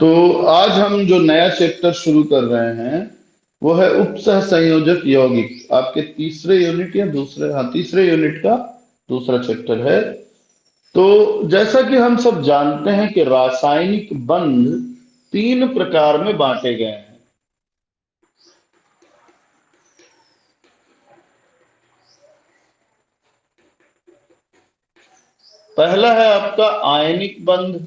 तो आज हम जो नया चैप्टर शुरू कर रहे हैं वो है उपसह संयोजक यौगिक। आपके तीसरे यूनिट या दूसरे, हाँ, तीसरे यूनिट का दूसरा चैप्टर है। तो जैसा कि हम सब जानते हैं कि रासायनिक बंध तीन प्रकार में बांटे गए हैं। पहला है आपका आयनिक बंध।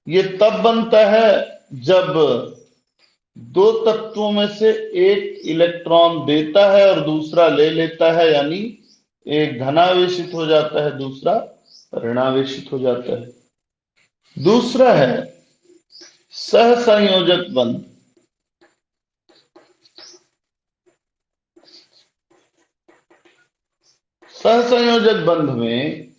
ये तब बनता है जब दो तत्वों में से एक इलेक्ट्रॉन देता है और दूसरा ले लेता है, यानी एक धनावेशित हो जाता है, दूसरा ऋणावेशित हो जाता है। दूसरा है सहसंयोजक बंध। सहसंयोजक बंध में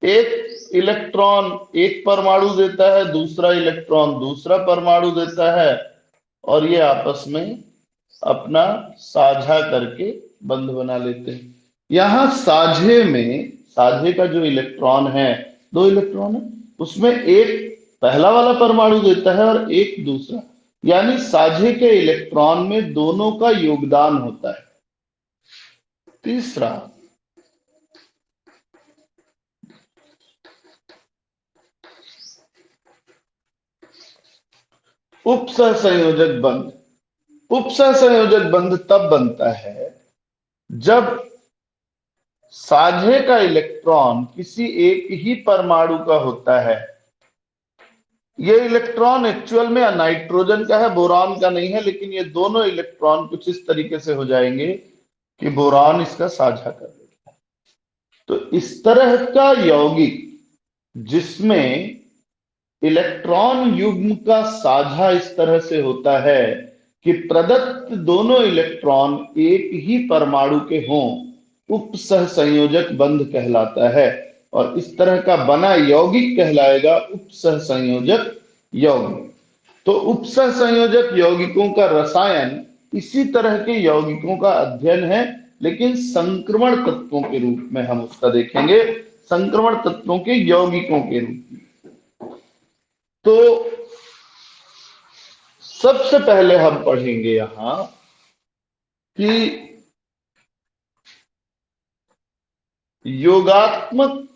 एक इलेक्ट्रॉन एक परमाणु देता है, दूसरा इलेक्ट्रॉन दूसरा परमाणु देता है, और ये आपस में अपना साझा करके बंध बना लेते हैं। यहां साझे में, साझे का जो इलेक्ट्रॉन है, दो इलेक्ट्रॉन है, उसमें एक पहला वाला परमाणु देता है और एक दूसरा, यानी साझे के इलेक्ट्रॉन में दोनों का योगदान होता है। तीसरा उपसह संयोजक बंध। उपसह संयोजक बंध तब बनता है जब साझे का इलेक्ट्रॉन किसी एक ही परमाणु का होता है। ये इलेक्ट्रॉन एक्चुअल में नाइट्रोजन का है, बोरान का नहीं है, लेकिन ये दोनों इलेक्ट्रॉन कुछ इस तरीके से हो जाएंगे कि बोरान इसका साझा कर लेगा। तो इस तरह का यौगिक जिसमें इलेक्ट्रॉन युग्म का साझा इस तरह से होता है कि प्रदत्त दोनों इलेक्ट्रॉन एक ही परमाणु के हों, उपसह संयोजक बंध कहलाता है। और इस तरह का बना यौगिक कहलाएगा उपसह संयोजक यौगिक। तो उपसह संयोजक यौगिकों का रसायन इसी तरह के यौगिकों का अध्ययन है, लेकिन संक्रमण तत्वों के रूप में हम उसका देखेंगे, संक्रमण तत्वों के यौगिकों के रूप में। तो सबसे पहले हम पढ़ेंगे यहां कि योगात्मक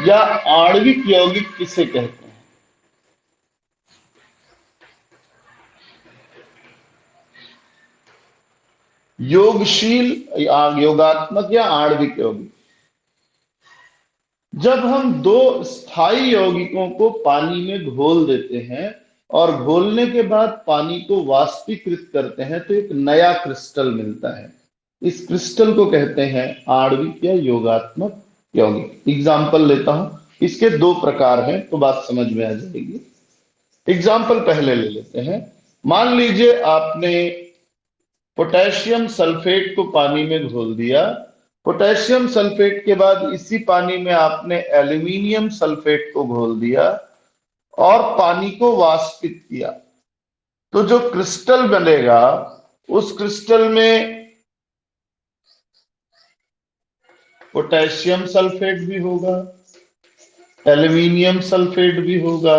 या आणविक यौगिक किसे कहते हैं। योगशील योगात्मक या आणविक यौगिक, जब हम दो स्थायी यौगिकों को पानी में घोल देते हैं और घोलने के बाद पानी को वाष्पीकृत करते हैं तो एक नया क्रिस्टल मिलता है। इस क्रिस्टल को कहते हैं आणविक या योगात्मक यौगिक। एग्जाम्पल लेता हूं, इसके दो प्रकार हैं तो बात समझ में आ जाएगी। एग्जाम्पल पहले ले लेते हैं। मान लीजिए आपने पोटेशियम सल्फेट को पानी में घोल दिया। पोटेशियम सल्फेट के बाद इसी पानी में आपने एल्यूमिनियम सल्फेट को घोल दिया और पानी को वाष्पित किया। तो जो क्रिस्टल बनेगा उस क्रिस्टल में पोटेशियम सल्फेट भी होगा, एल्यूमिनियम सल्फेट भी होगा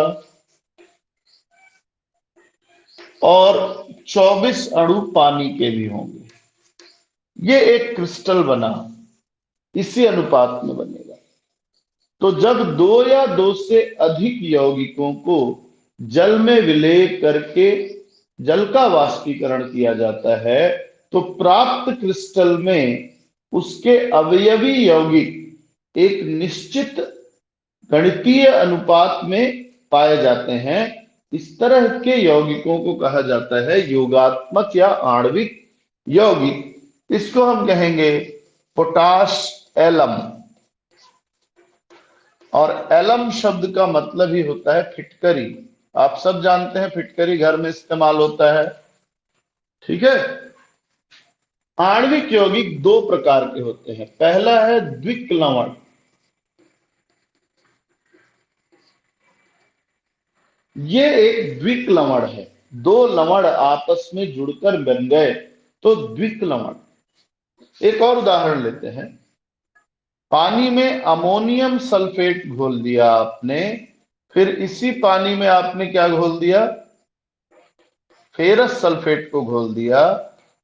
और 24 अणु पानी के भी होंगे। ये एक क्रिस्टल बना, इसी अनुपात में बनेगा। तो जब दो या दो से अधिक यौगिकों को जल में विलय करके जल का वाष्पीकरण किया जाता है तो प्राप्त क्रिस्टल में उसके अवयवी यौगिक एक निश्चित गणितीय अनुपात में पाए जाते हैं। इस तरह के यौगिकों को कहा जाता है योगात्मक या आणविक यौगिक। इसको हम कहेंगे पोटाश एलम। और एलम शब्द का मतलब ही होता है फिटकरी। आप सब जानते हैं फिटकरी घर में इस्तेमाल होता है, ठीक है। आणविक यौगिक दो प्रकार के होते हैं। पहला है द्विक लवण। ये एक द्विक लवण है, दो लवण आपस में जुड़कर बन गए तो द्विक लवण। एक और उदाहरण लेते हैं। पानी में अमोनियम सल्फेट घोल दिया आपने, फिर इसी पानी में आपने क्या घोल दिया, फेरस सल्फेट को घोल दिया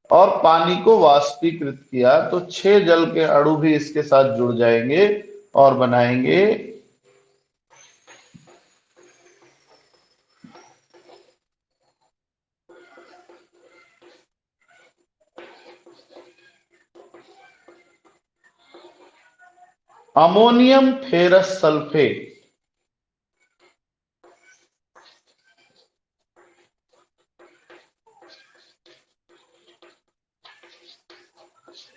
और पानी को वाष्पीकृत किया, तो 6 जल के अणु भी इसके साथ जुड़ जाएंगे और बनाएंगे अमोनियम फेरस सल्फेट।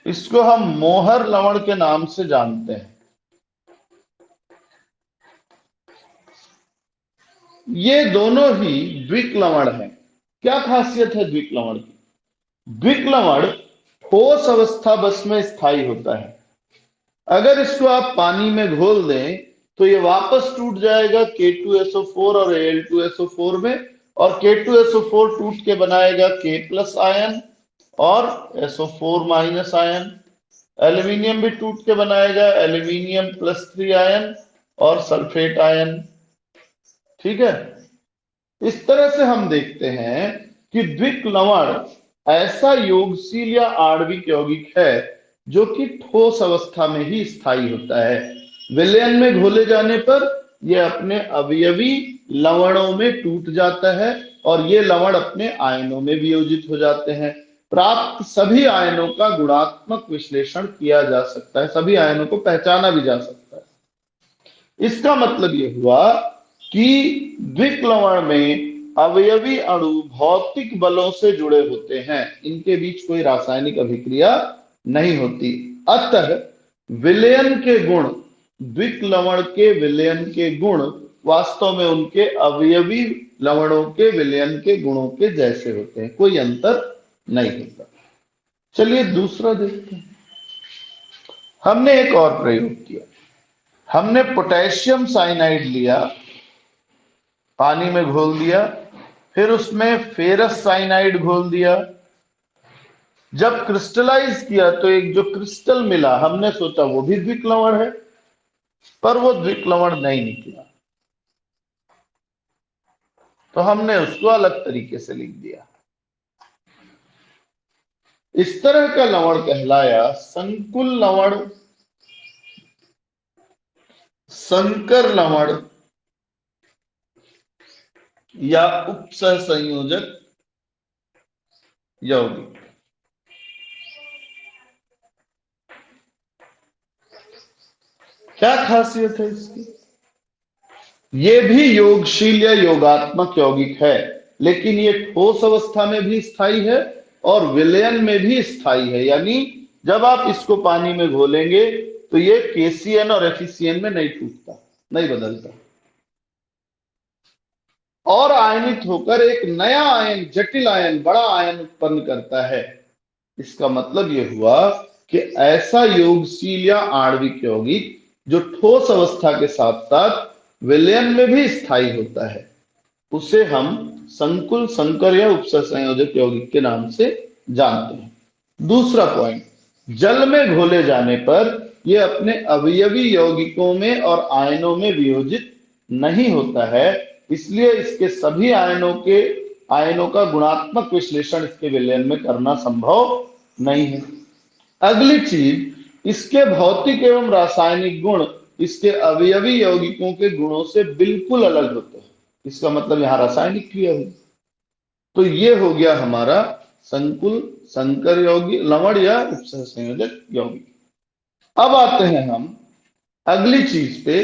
इसको हम मोहर लवण के नाम से जानते हैं। ये दोनों ही द्विक लवण हैं। क्या खासियत है द्विक लवण की? द्विक लवण ठोस अवस्था बस में स्थायी होता है। अगर इसको आप पानी में घोल दें तो ये वापस टूट जाएगा K2SO4 और Al2SO4 में, और K2SO4 टूट के बनाएगा K प्लस आयन और SO4 माइनस आयन। एल्यूमिनियम भी टूट के बनाएगा Al+3 आयन और सल्फेट आयन। ठीक है, इस तरह से हम देखते हैं कि द्विक लवण ऐसा योगशील या आणविक यौगिक है जो कि ठोस अवस्था में ही स्थायी होता है। विलयन में घोले जाने पर यह अपने अवयवी लवणों में टूट जाता है और ये लवण अपने आयनों में वियोजित हो जाते हैं। प्राप्त सभी आयनों का गुणात्मक विश्लेषण किया जा सकता है, सभी आयनों को पहचाना भी जा सकता है। इसका मतलब यह हुआ कि द्विक लवण में अवयवी अणु भौतिक बलों से जुड़े होते हैं, इनके बीच कोई रासायनिक अभिक्रिया नहीं होती। अतः विलयन के गुण, द्विक लवण के विलयन के गुण वास्तव में उनके अवयवी लवणों के विलयन के गुणों के जैसे होते हैं, कोई अंतर नहीं होता। चलिए दूसरा देखते हैं। हमने एक और प्रयोग किया। हमने पोटेशियम साइनाइड लिया, पानी में घोल दिया, फिर उसमें फेरस साइनाइड घोल दिया। जब क्रिस्टलाइज किया तो एक जो क्रिस्टल मिला, हमने सोचा वो भी द्विक लवण है, पर वो द्विक लवण नहीं निकला, तो हमने उसको अलग तरीके से लिख दिया। इस तरह का लवण कहलाया संकुल लवण, संकर लवण या उपसह संयोजक यौगिक। क्या खासियत है इसकी? ये भी योगशील या योगात्मक यौगिक है, लेकिन ये ठोस अवस्था में भी स्थायी है और विलयन में भी स्थायी है। यानी जब आप इसको पानी में घोलेंगे तो ये KCN और FeCN में नहीं टूटता, नहीं बदलता, और आयनित होकर एक नया आयन, जटिल आयन, बड़ा आयन उत्पन्न करता है। इसका मतलब यह हुआ कि ऐसा योगशील या आणविक यौगिक जो ठोस अवस्था के साथ साथ विलयन में भी स्थायी होता है, उसे हम संकुल, संकर या उपसह संयोजक यौगिक के नाम से जानते हैं। दूसरा पॉइंट, जल में घोले जाने पर यह अपने अवयवी यौगिकों में और आयनों में वियोजित नहीं होता है, इसलिए इसके सभी आयनों का गुणात्मक विश्लेषण इसके विलयन में करना संभव नहीं है। अगली चीज, इसके भौतिक एवं रासायनिक गुण इसके अवयवी यौगिकों के गुणों से बिल्कुल अलग होते हैं। इसका मतलब यहां रासायनिक क्रिया हुई। तो ये हो गया हमारा संकुल, संकर यौगिक लवण या उपसह संयोजक यौगिक। अब आते हैं हम अगली चीज पे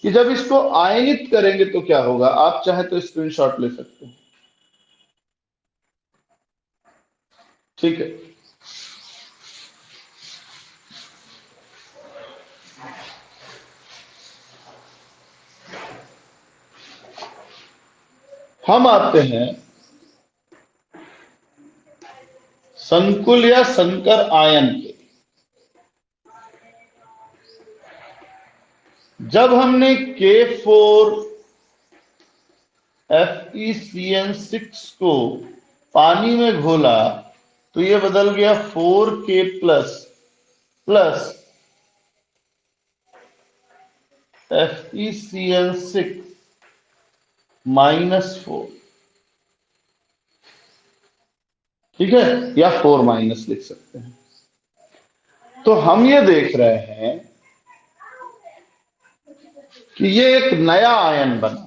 कि जब इसको आयनित करेंगे तो क्या होगा। आप चाहे तो स्क्रीनशॉट ले सकते हैं, ठीक है। हम आते हैं संकुल या संकर आयन पे। जब हमने K4FeCN6 को पानी में घोला तो ये बदल गया 4K प्लस प्लस FeCN6-4, ठीक है, या 4 माइनस लिख सकते हैं। तो हम ये देख रहे हैं कि ये एक नया आयन बना।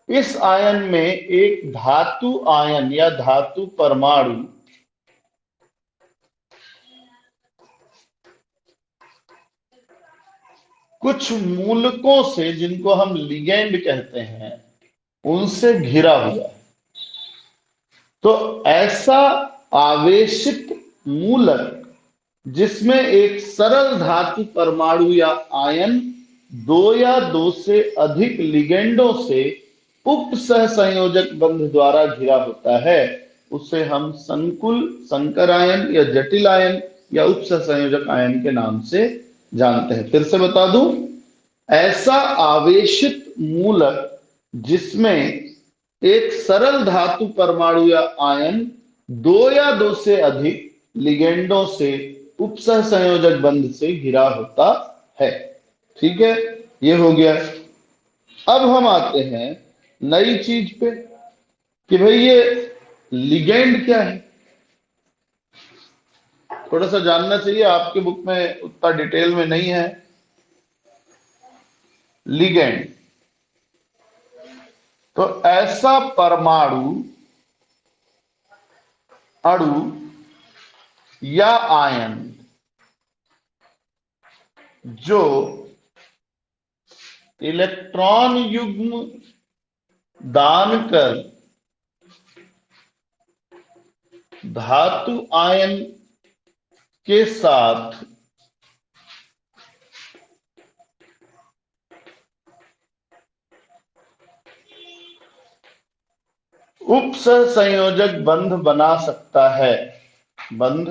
इस आयन में एक धातु आयन या धातु परमाणु कुछ मूलकों से, जिनको हम लिगेंड कहते हैं, उनसे घिरा हुआ है। तो ऐसा आवेशित मूलक जिसमें एक सरल धातु परमाणु या आयन दो या दो से अधिक लिगेंडों से उप सहसंयोजक बंध द्वारा घिरा होता है, उसे हम संकुल, संकर आयन या जटिल आयन या उप सहसंयोजक आयन के नाम से जानते हैं। फिर से बता दूं, ऐसा आवेशित मूलक जिसमें एक सरल धातु परमाणु या आयन दो या दो से अधिक लिगेंडों से उपसह संयोजक बंध से घिरा होता है। ठीक है, ये हो गया। अब हम आते हैं नई चीज पे कि भाई ये लिगेंड क्या है। थोड़ा सा जानना चाहिए, आपके बुक में उतना डिटेल में नहीं है। लिगेंड तो ऐसा परमाणु, अणु या आयन जो इलेक्ट्रॉन युग्म दान कर धातु आयन के साथ उपसह संयोजक बंध बना सकता है, बंध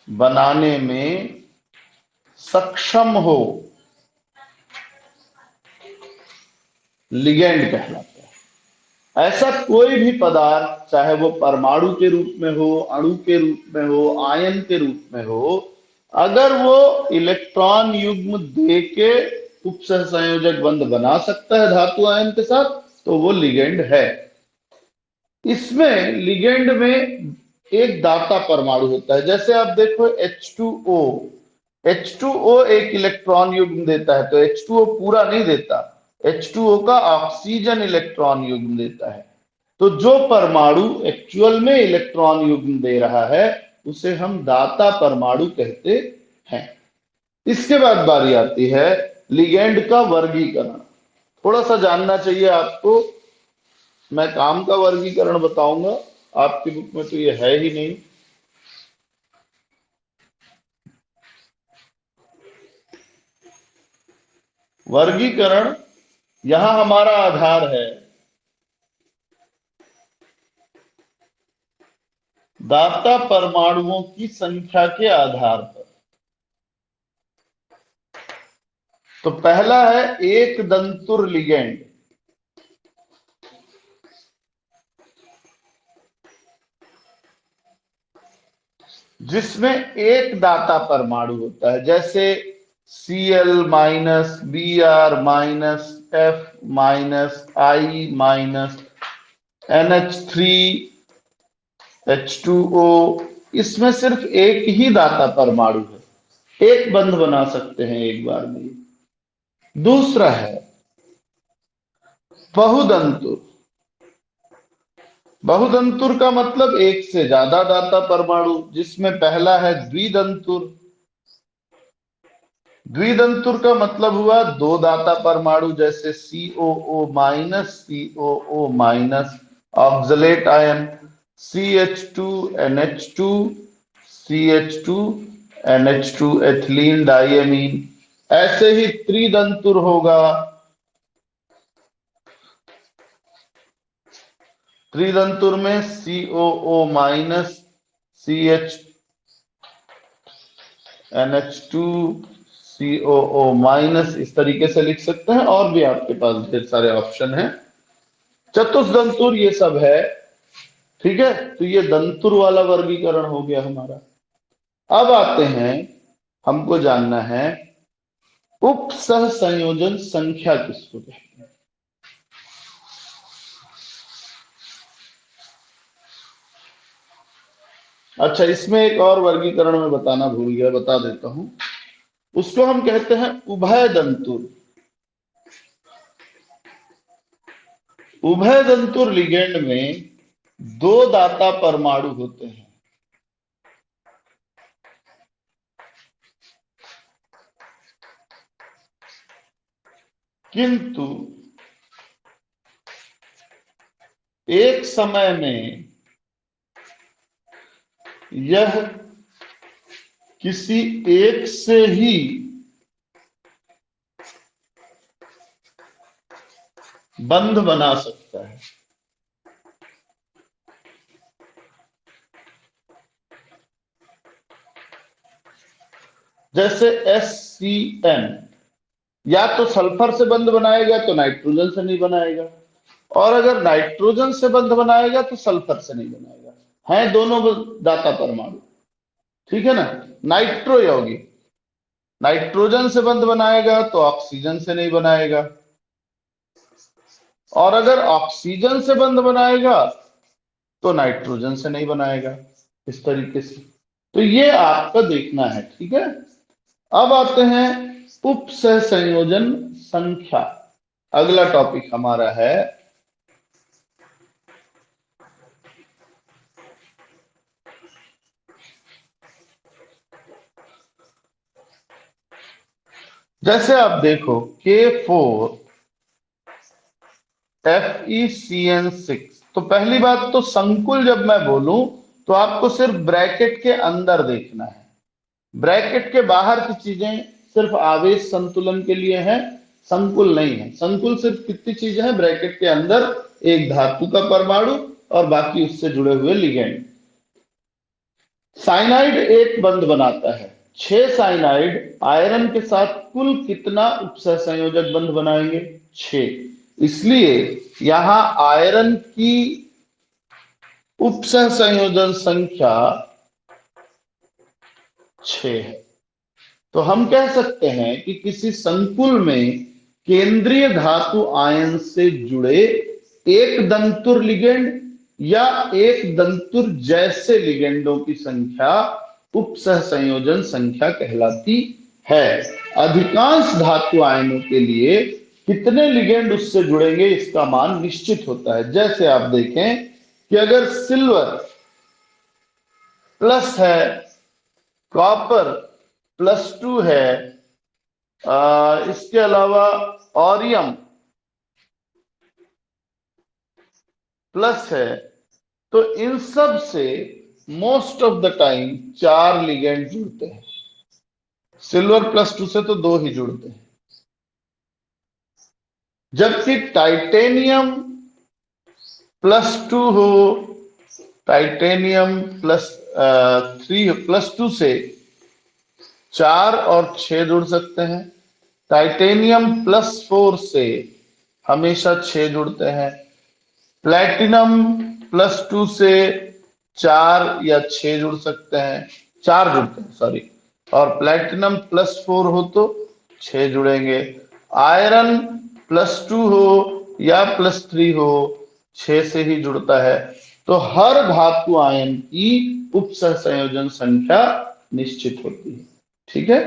बनाने में सक्षम हो, लिगेंड कहलाता है। ऐसा कोई भी पदार्थ, चाहे वो परमाणु के रूप में हो, अणु के रूप में हो, आयन के रूप में हो, अगर वो इलेक्ट्रॉन युग्म दे के उपसह संयोजक बंध बना सकता है धातु आयन के साथ, तो वो लिगेंड है। इसमें लिगेंड में एक दाता परमाणु होता है। जैसे आप देखो H2O, H2O एक इलेक्ट्रॉन युग्म देता है, तो H2O पूरा नहीं देता, H2O का ऑक्सीजन इलेक्ट्रॉन युग्म देता है। तो जो परमाणु एक्चुअल में इलेक्ट्रॉन युग्म दे रहा है, उसे हम दाता परमाणु कहते हैं। इसके बाद बारी आती है लिगेंड का वर्गीकरण। थोड़ा सा जानना चाहिए आपको, मैं काम का वर्गीकरण बताऊंगा, आपकी बुक में तो ये है ही नहीं। वर्गीकरण यहां हमारा आधार है दाता परमाणुओं की संख्या के आधार पर। तो पहला है एक दंतुर लिगेंड, जिसमें एक दाता परमाणु होता है, जैसे Cl minus, Br minus, F minus, I minus, NH3, H2O। इसमें सिर्फ एक ही दाता परमाणु है, एक बंध बना सकते हैं एक बार में। दूसरा है बहुदंतुर। बहुदंतुर का मतलब एक से ज्यादा दाता परमाणु, जिसमें पहला है द्विदंतुर। द्विदंतुर का मतलब हुआ दो दाता परमाणु, जैसे COO minus, COO minus, oxalate ion, CH2 NH2, CH2 NH2 ethylene diamine. ऐसे ही त्रिदंतुर होगा। त्रिदंतुर में COO minus, CH NH2, COO minus, इस तरीके से लिख सकते हैं, और भी आपके पास ढेर सारे ऑप्शन हैं। चतुष्दंतुर ये सब है। ठीक है, तो ये दंतुर वाला वर्गीकरण हो गया हमारा। अब आते हैं, हमको जानना है उप सह संयोजन संख्या किसको कहते हैं? अच्छा, इसमें एक और वर्गीकरण में बताना भूल गया, बता देता हूं। उसको हम कहते हैं उभय दंतुर। उभय दंतुर लिगेंड में दो दाता परमाणु होते हैं। किंतु एक समय में यह किसी एक से ही बंध बना सकता है। जैसे SCN या तो सल्फर से बंध बनाएगा तो नाइट्रोजन से नहीं बनाएगा, और अगर नाइट्रोजन से बंध बनाएगा तो सल्फर से नहीं बनाएगा। हैं दोनों दाता परमाणु, ठीक है ना। नाइट्रो यौगिक नाइट्रोजन से बंध बनाएगा तो ऑक्सीजन से नहीं बनाएगा, और अगर ऑक्सीजन से बंध बनाएगा तो नाइट्रोजन से नहीं बनाएगा, इस तरीके से। तो ये आपका देखना है, ठीक है। अब आते हैं उप सह संयोजन संख्या। अगला टॉपिक हमारा है जैसे आप देखो K4FeCN6। तो पहली बात तो संकुल जब मैं बोलूं तो आपको सिर्फ ब्रैकेट के अंदर देखना है। ब्रैकेट के बाहर की चीजें सिर्फ आवेश संतुलन के लिए है, संकुल नहीं है। संकुल सिर्फ कितनी चीजें हैं, ब्रैकेट के अंदर एक धातु का परमाणु और बाकी उससे जुड़े हुए लिगेंड। साइनाइड एक बंध बनाता है। 6 साइनाइड आयरन के साथ कुल कितना उपसह संयोजक बंध बनाएंगे? 6। इसलिए यहां आयरन की उपसह संयोजन संख्या 6 है। तो हम कह सकते हैं कि किसी संकुल में केंद्रीय धातु आयन से जुड़े एक दंतुर लिगेंड या एक दंतुर जैसे लिगेंडों की संख्या उपसह संयोजन संख्या कहलाती है। अधिकांश धातु आयनों के लिए कितने लिगेंड उससे जुड़ेंगे इसका मान निश्चित होता है। जैसे आप देखें कि अगर सिल्वर प्लस है, कॉपर +2 है, इसके अलावा ऑरियम प्लस है, तो इन सब से most of the time 4 ligand जुड़ते हैं। सिल्वर +2 से तो 2 ही जुड़ते हैं। जबकि टाइटेनियम +2 हो, टाइटेनियम +2 से 4 और 6 जुड़ सकते हैं। टाइटेनियम +4 से हमेशा 6 जुड़ते हैं। प्लेटिनम +2 से 4 या 6 जुड़ सकते हैं, 4 जुड़ते हैं, सॉरी। और प्लेटिनम +4 हो तो 6 जुड़ेंगे। आयरन +2 हो या +3 हो, 6 से ही जुड़ता है। तो हर धातु आयन की उपसह संयोजन संख्या निश्चित होती है, ठीक है।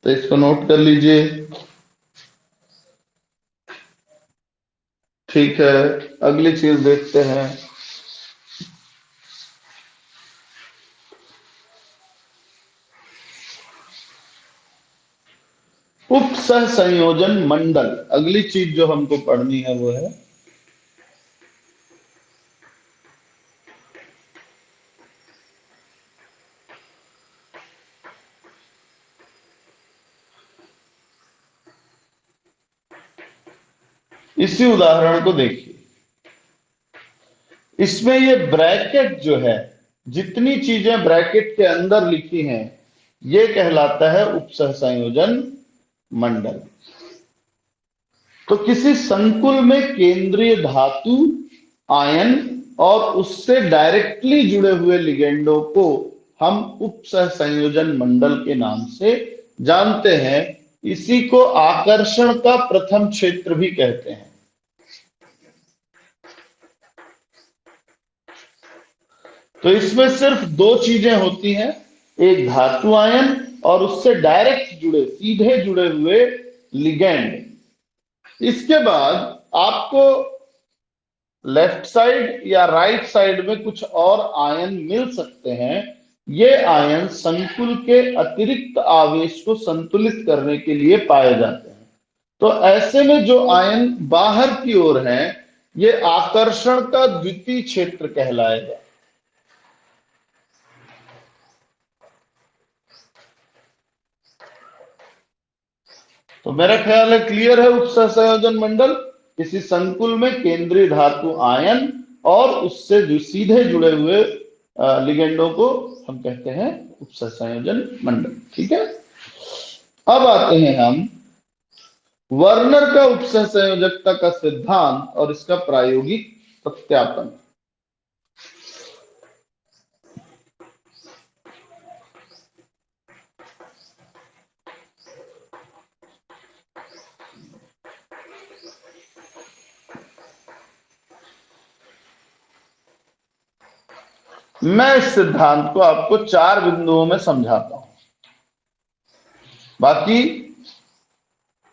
तो इसको नोट कर लीजिए, ठीक है। अगली चीज देखते हैं। उपसह संयोजन मंडल। अगली चीज जो हमको पढ़नी है वो है इसी उदाहरण को देखिए। इसमें ये ब्रैकेट जो है, जितनी चीजें ब्रैकेट के अंदर लिखी हैं, ये कहलाता है उपसह संयोजन मंडल। तो किसी संकुल में केंद्रीय धातु आयन और उससे डायरेक्टली जुड़े हुए लिगेंडों को हम उपसह संयोजन मंडल के नाम से जानते हैं। इसी को आकर्षण का प्रथम क्षेत्र भी कहते हैं। तो इसमें सिर्फ दो चीजें होती हैं, एक धातु आयन और उससे डायरेक्ट जुड़े, सीधे जुड़े हुए लिगेंड। इसके बाद आपको लेफ्ट साइड या राइट साइड में कुछ और आयन मिल सकते हैं। ये आयन संकुल के अतिरिक्त आवेश को संतुलित करने के लिए पाए जाते हैं। तो ऐसे में जो आयन बाहर की ओर हैं, ये आकर्षण का द्वितीय क्षेत्र कहलाएगा। तो मेरा ख्याल है क्लियर है। उपसहसंयोजन मंडल किसी संकुल में केंद्रीय धातु आयन और उससे जो सीधे जुड़े हुए लिगेंडों को हम कहते हैं उपसहसंयोजन मंडल। ठीक है, अब आते हैं हम वर्नर का उपसहसंयोजकता का सिद्धांत और इसका प्रायोगिक सत्यापन। मैं इस सिद्धांत को आपको 4 बिंदुओं में समझाता हूं, बाकी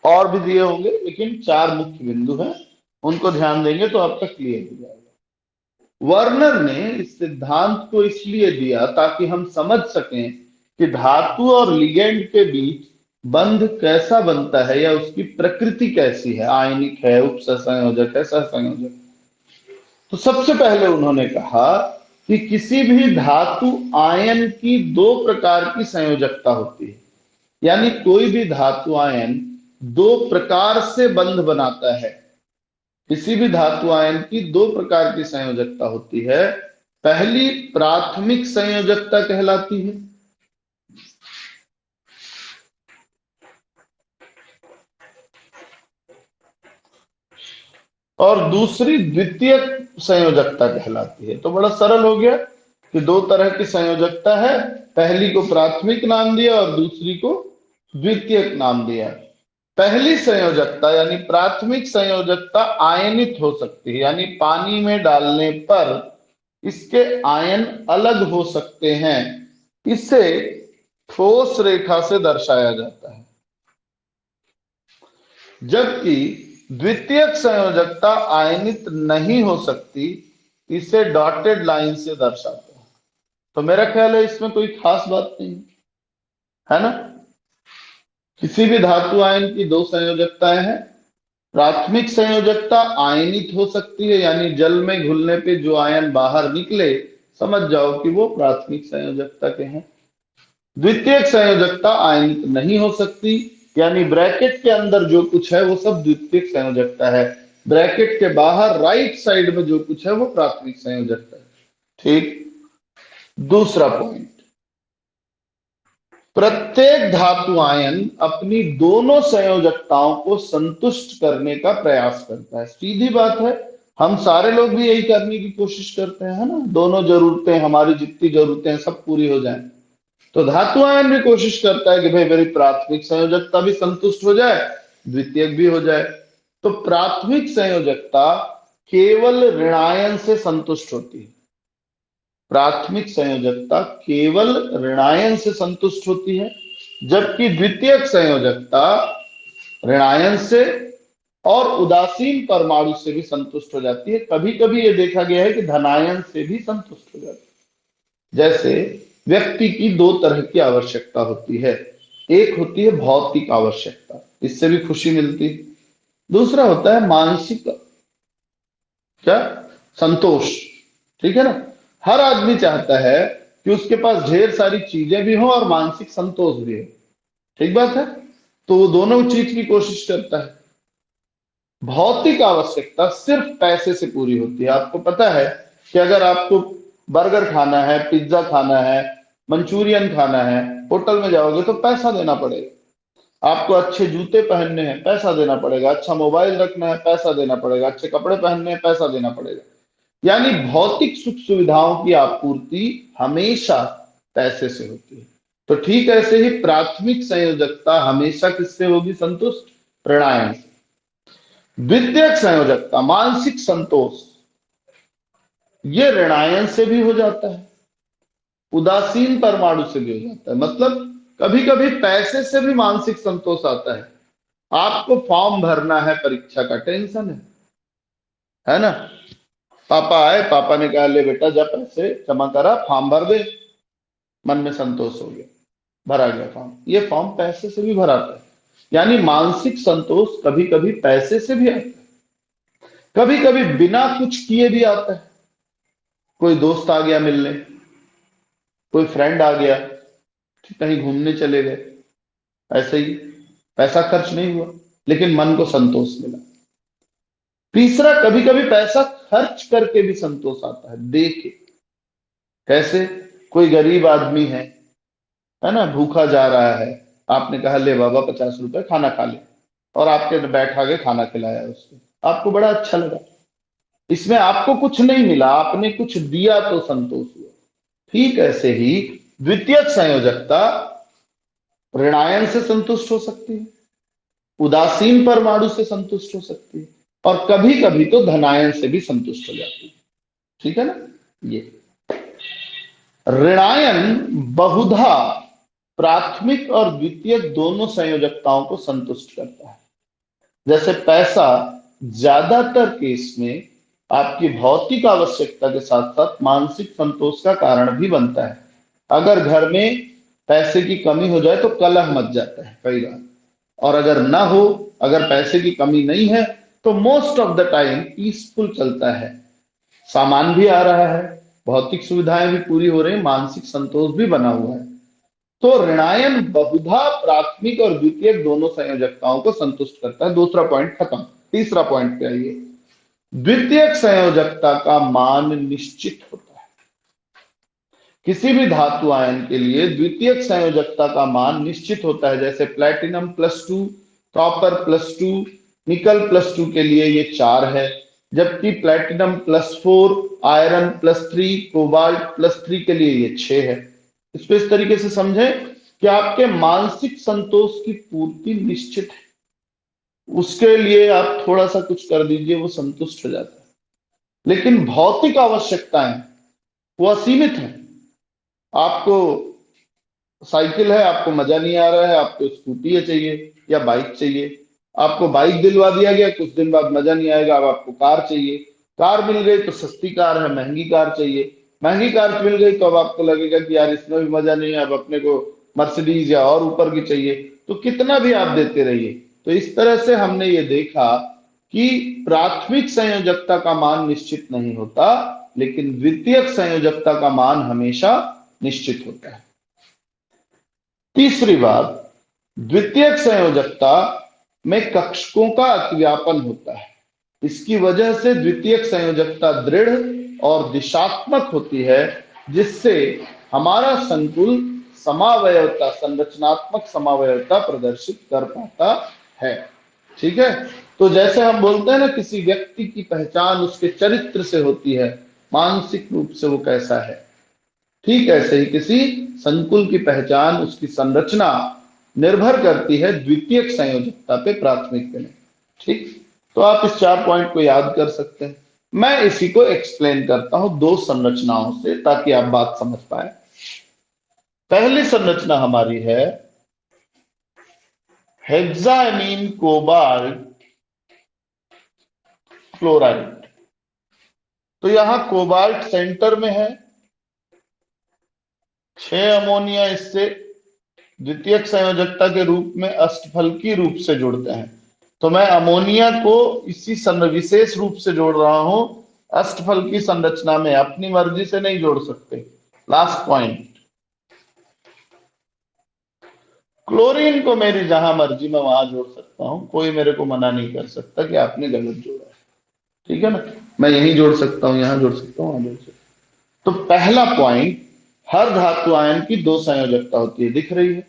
और भी दिए होंगे, लेकिन 4 मुख्य बिंदु हैं, उनको ध्यान देंगे तो आपका क्लियर हो जाएगा। वर्नर ने इस सिद्धांत को इसलिए दिया ताकि हम समझ सकें कि धातु और लिगेंड के बीच बंध कैसा बनता है या उसकी प्रकृति कैसी है, आयनिक है, उपसहसंयोजक है, सहसंयोजक। तो सबसे पहले उन्होंने कहा कि किसी भी धातु आयन की 2 प्रकार की संयोजकता होती है, यानी कोई भी धातु आयन 2 प्रकार से बंध बनाता है। किसी भी धातु आयन की 2 प्रकार की संयोजकता होती है। पहली प्राथमिक संयोजकता कहलाती है, और दूसरी द्वितीयक संयोजकता कहलाती है। तो बड़ा सरल हो गया कि 2 तरह की संयोजकता है, पहली को प्राथमिक नाम दिया और दूसरी को द्वितीयक नाम दिया। पहली संयोजकता यानी प्राथमिक संयोजकता आयनित हो सकती है, यानी पानी में डालने पर इसके आयन अलग हो सकते हैं। इसे ठोस रेखा से दर्शाया जाता है। जबकि द्वितीयक संयोजकता आयनित नहीं हो सकती, इसे डॉटेड लाइन से दर्शाते हैं। तो मेरा ख्याल है इसमें कोई खास बात नहीं है ना। किसी भी धातु आयन की 2 संयोजकताएं हैं। प्राथमिक संयोजकता आयनित हो सकती है, यानी जल में घुलने पे जो आयन बाहर निकले, समझ जाओ कि वो प्राथमिक संयोजकता के हैं। द्वितीयक संयोजकता आयनित नहीं हो सकती, यानी ब्रैकेट के अंदर जो कुछ है वो सब द्वितीयक संयोजकता है, ब्रैकेट के बाहर राइट साइड में जो कुछ है वो प्राथमिक संयोजकता है। ठीक। दूसरा पॉइंट, प्रत्येक धातु आयन अपनी दोनों संयोजकताओं को संतुष्ट करने का प्रयास करता है। सीधी बात है, हम सारे लोग भी यही करने की कोशिश करते हैं, है ना। दोनों जरूरतें, हमारी जितनी जरूरतें हैं सब पूरी हो जाएं। तो धातु आयन भी कोशिश करता है कि भाई मेरी प्राथमिक संयोजकता भी संतुष्ट हो जाए, द्वितीयक भी हो जाए। तो प्राथमिक संयोजकता केवल ऋणायन से संतुष्ट होती है। प्राथमिक संयोजकता केवल ऋणायन से संतुष्ट होती है, जबकि द्वितीयक संयोजकता ऋणायन से और उदासीन परमाणु से भी संतुष्ट हो जाती है। कभी कभी यह देखा गया है कि धनायन से भी संतुष्ट हो जाती है। जैसे व्यक्ति की 2 तरह की आवश्यकता होती है, एक होती है भौतिक आवश्यकता, इससे भी खुशी मिलती है। दूसरा होता है मानसिक क्या, संतोष। ठीक है ना। हर आदमी चाहता है कि उसके पास ढेर सारी चीजें भी हो और मानसिक संतोष भी हो। ठीक बात है। तो वो दोनों चीज की कोशिश करता है। भौतिक आवश्यकता सिर्फ पैसे से पूरी होती है। आपको पता है कि अगर आपको बर्गर खाना है, पिज्जा खाना है, मंचूरियन खाना है, होटल में जाओगे तो पैसा देना पड़ेगा। आपको अच्छे जूते पहनने हैं, पैसा देना पड़ेगा। अच्छा मोबाइल रखना है, पैसा देना पड़ेगा। अच्छे कपड़े पहनने हैं, पैसा देना पड़ेगा। यानी भौतिक सुख सुविधाओं की आपूर्ति हमेशा पैसे से होती है। तो ठीक ऐसे ही प्राथमिक संयोजकता हमेशा किससे होगी संतुष्ट? ऋणायन। द्वितीयक संयोजकता मानसिक संतोष, ये ऋणायन से भी हो जाता है, उदासीन परमाणु से भी हो जाता है। मतलब कभी कभी पैसे से भी मानसिक संतोष आता है। आपको फॉर्म भरना है, परीक्षा का टेंशन है ना? पापा आए, पापा ने कहा ले बेटा जा पैसे जमा करा, फॉर्म भर दे। मन में संतोष हो गया, भरा गया फॉर्म। ये फॉर्म पैसे से भी भराता है, यानी मानसिक संतोष कभी कभी पैसे से भी आता है, कभी कभी बिना कुछ किए भी आता है। कोई दोस्त आ गया मिलने, कोई फ्रेंड आ गया, कहीं घूमने चले गए, ऐसे ही पैसा खर्च नहीं हुआ लेकिन मन को संतोष मिला। तीसरा, कभी कभी पैसा खर्च करके भी संतोष आता है। देखे कैसे? कोई गरीब आदमी है ना, भूखा जा रहा है, आपने कहा ले बाबा 50 रुपए खाना खा ले, और आपके बैठा के खाना खिलाया उसको, आपको बड़ा अच्छा लगा। इसमें आपको कुछ नहीं मिला, आपने कुछ दिया तो संतोष हुआ। ठीक ऐसे ही द्वितीयक संयोजकता ऋणायन से संतुष्ट हो सकती है, उदासीन परमाणु से संतुष्ट हो सकती है, और कभी कभी तो धनायन से भी संतुष्ट हो जाती है। ठीक है ना? ये ऋणायन बहुधा प्राथमिक और द्वितीयक दोनों संयोजकताओं को संतुष्ट करता है। जैसे पैसा ज्यादातर केस में आपकी भौतिक आवश्यकता के साथ साथ मानसिक संतोष का कारण भी बनता है। अगर घर में पैसे की कमी हो जाए तो कलह मच जाता है कई बार, और अगर ना हो, अगर पैसे की कमी नहीं है तो most of the time peaceful चलता है। सामान भी आ रहा है, भौतिक सुविधाएं भी पूरी हो रही, मानसिक संतोष भी बना हुआ है। तो ऋणायन बहुधा प्राथमिक और द्वितीयक दोनों संयोजकताओं को संतुष्ट करता है। दूसरा पॉइंट खत्म, तीसरा पॉइंट पे आइए। द्वितीयक संयोजकता का मान निश्चित होता है। किसी भी धातु आयन के लिए द्वितीयक संयोजकता का मान निश्चित होता है। जैसे प्लैटिनम +2, कॉपर +2, निकल +2 के लिए ये 4 है, जबकि प्लैटिनम +4, आयरन +3, कोबाल्ट +3 के लिए ये 6 है। इसको इस तरीके से समझें कि आपके मानसिक संतोष की पूर्ति निश्चित है, उसके लिए आप थोड़ा सा कुछ कर दीजिए वो संतुष्ट हो जाता है। लेकिन भौतिक आवश्यकताएं वो असीमित है। आपको साइकिल है, आपको मजा नहीं आ रहा है, आपको स्कूटी चाहिए या बाइक चाहिए। आपको बाइक दिलवा दिया गया, कुछ दिन बाद मजा नहीं आएगा, अब आपको कार चाहिए। कार मिल गई तो सस्ती कार है, महंगी कार चाहिए। महंगी कार मिल गई तो अब आपको लगेगा कि यार इसमें भी मजा नहीं है, अब अपने को मर्सिडीज या और ऊपर की चाहिए। तो कितना भी आप देते रहिए। तो इस तरह से हमने ये देखा कि प्राथमिक संयोजकता का मान निश्चित नहीं होता, लेकिन द्वितीयक संयोजकता का मान हमेशा निश्चित होता है। तीसरी बात, द्वितीयक संयोजकता में कक्षकों का अतिव्यापन होता है। इसकी वजह से द्वितीयक संयोजकता दृढ़ और दिशात्मक होती है, जिससे हमारा संकुल समावयवता, संरचनात्मक समावयवता प्रदर्शित कर पाता है। ठीक है? तो जैसे हम बोलते हैं ना, किसी व्यक्ति की पहचान उसके चरित्र से होती है, मानसिक रूप से वो कैसा है। ठीक ऐसे ही किसी संकुल की पहचान, उसकी संरचना निर्भर करती है द्वितीयक संयोजकता पे, प्राथमिक पे नहीं। ठीक, तो आप इस 4 पॉइंट को याद कर सकते हैं। मैं इसी को एक्सप्लेन करता हूं 2 संरचनाओं से, ताकि आप बात समझ पाए। पहली संरचना हमारी है हेक्सामीन कोबाल्ट क्लोराइड। तो यहां कोबाल्ट सेंटर में है, 6 अमोनिया इससे द्वितीयक संयोजकता के रूप में अष्टफलकी रूप से जुड़ते हैं। तो मैं अमोनिया को इसी विशेष रूप से जोड़ रहा हूं, अष्टफलकी संरचना में, अपनी मर्जी से नहीं जोड़ सकते। लास्ट पॉइंट, क्लोरीन को मेरी जहां मर्जी मैं वहां जोड़ सकता हूं, कोई मेरे को मना नहीं कर सकता कि आपने गलत जोड़ा है। ठीक है ना? मैं यहीं जोड़ सकता हूं, यहां जोड़ सकता हूं, वहां जोड़ सकता हूं। तो पहला पॉइंट, हर धातु आयन की 2 संयोजकता होती है, दिख रही है।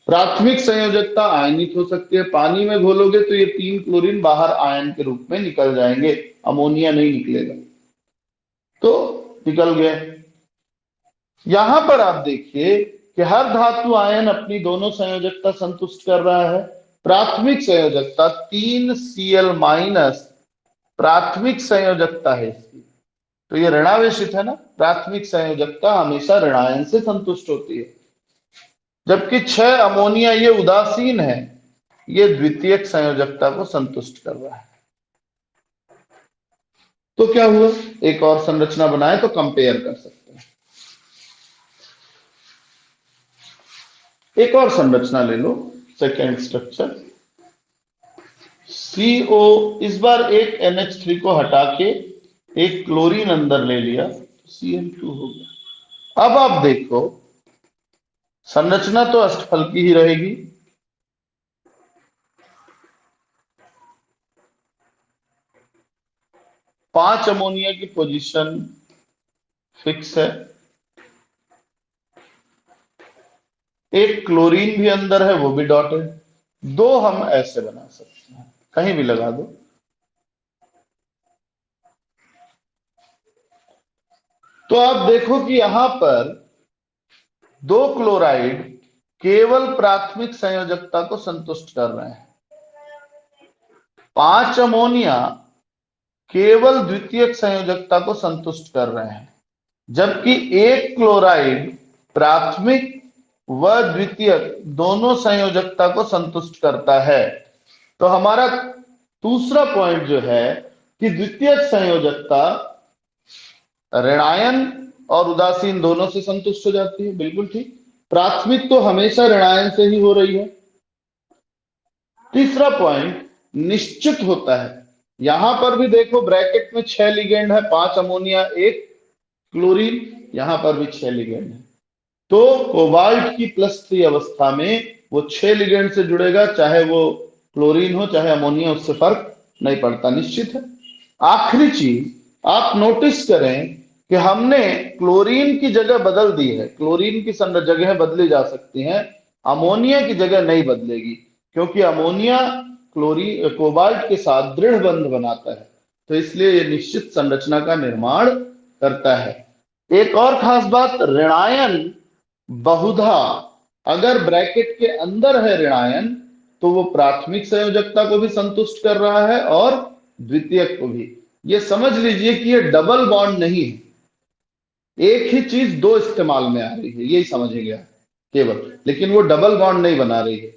प्राथमिक संयोजकता आयनित हो सकती है, पानी में घोलोगे तो ये 3 क्लोरीन बाहर आयन के रूप में निकल जाएंगे, अमोनिया नहीं निकलेगा। तो निकल गए। यहां पर आप देखिए कि हर धातु आयन अपनी दोनों संयोजकता संतुष्ट कर रहा है। प्राथमिक संयोजकता 3Cl- प्राथमिक संयोजकता है इसकी, तो ये ऋणावेशित है ना, प्राथमिक संयोजकता हमेशा ऋणायन से संतुष्ट होती है। जबकि 6 अमोनिया ये उदासीन है, ये द्वितीयक संयोजकता को संतुष्ट कर रहा है। तो क्या हुआ, एक और संरचना बनाए तो कंपेयर कर सकते हैं। एक और संरचना ले लो, सेकेंड स्ट्रक्चर CO, इस बार एक NH3 को हटा के एक क्लोरीन अंदर ले लिया, Cl2 हो गया। अब आप देखो संरचना तो अष्टफल की ही रहेगी, पांच अमोनिया की पोजीशन फिक्स है, एक क्लोरीन भी अंदर है, वो भी डॉट है। दो हम ऐसे बना सकते हैं, कहीं भी लगा दो। तो आप देखो कि यहां पर दो क्लोराइड केवल प्राथमिक संयोजकता को संतुष्ट कर रहे हैं, 5 अमोनिया केवल द्वितीयक संयोजकता को संतुष्ट कर रहे हैं, जबकि एक क्लोराइड प्राथमिक व द्वितीयक दोनों संयोजकता को संतुष्ट करता है। तो हमारा दूसरा पॉइंट जो है कि द्वितीयक संयोजकता ऋणायन और उदासीन दोनों से संतुष्ट हो जाती है, बिल्कुल ठीक। प्राथमिक तो हमेशा ऋणायन से ही हो रही है। तीसरा पॉइंट निश्चित होता है, यहां पर भी देखो ब्रैकेट में 6 लिगेंड है, 5 अमोनिया एक क्लोरीन, यहां पर भी 6 लिगेंड है। तो कोबाल्ट की +3 अवस्था में वो 6 लिगेंड से जुड़ेगा, चाहे वो क्लोरीन हो चाहे अमोनिया, उससे फर्क नहीं पड़ता, निश्चित है। आखिरी चीज आप नोटिस करें कि हमने क्लोरीन की जगह बदल दी है, क्लोरीन की जगह बदली जा सकती हैं, अमोनिया की जगह नहीं बदलेगी, क्योंकि अमोनिया क्लोरीन कोबाल्ट के साथ दृढ़ बंध बनाता है, तो इसलिए ये निश्चित संरचना का निर्माण करता है। एक और खास बात, ऋणायन बहुधा अगर ब्रैकेट के अंदर है ऋणायन, तो वो प्राथमिक संयोजकता को भी संतुष्ट कर रहा है और द्वितीयक को भी। ये समझ लीजिए कि ये डबल बॉन्ड नहीं है, एक ही चीज दो इस्तेमाल में आ रही है, यही समझिएगा केवल, लेकिन वो डबल बॉन्ड नहीं बना रही है,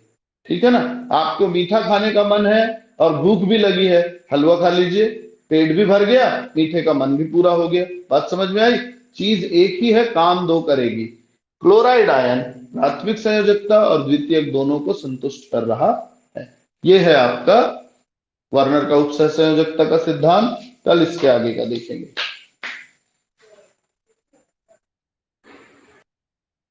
ठीक है ना। आपको मीठा खाने का मन है और भूख भी लगी है, हलवा खा लीजिए, पेट भी भर गया, मीठे का मन भी पूरा हो गया। बात समझ में आई, चीज एक ही है, काम दो करेगी। क्लोराइड आयन प्राथमिक संयोजकता और द्वितीयक दोनों को संतुष्ट कर रहा है। यह है आपका वर्नर का उपसह संयोजकता का सिद्धांत। कल इसके आगे का देखेंगे।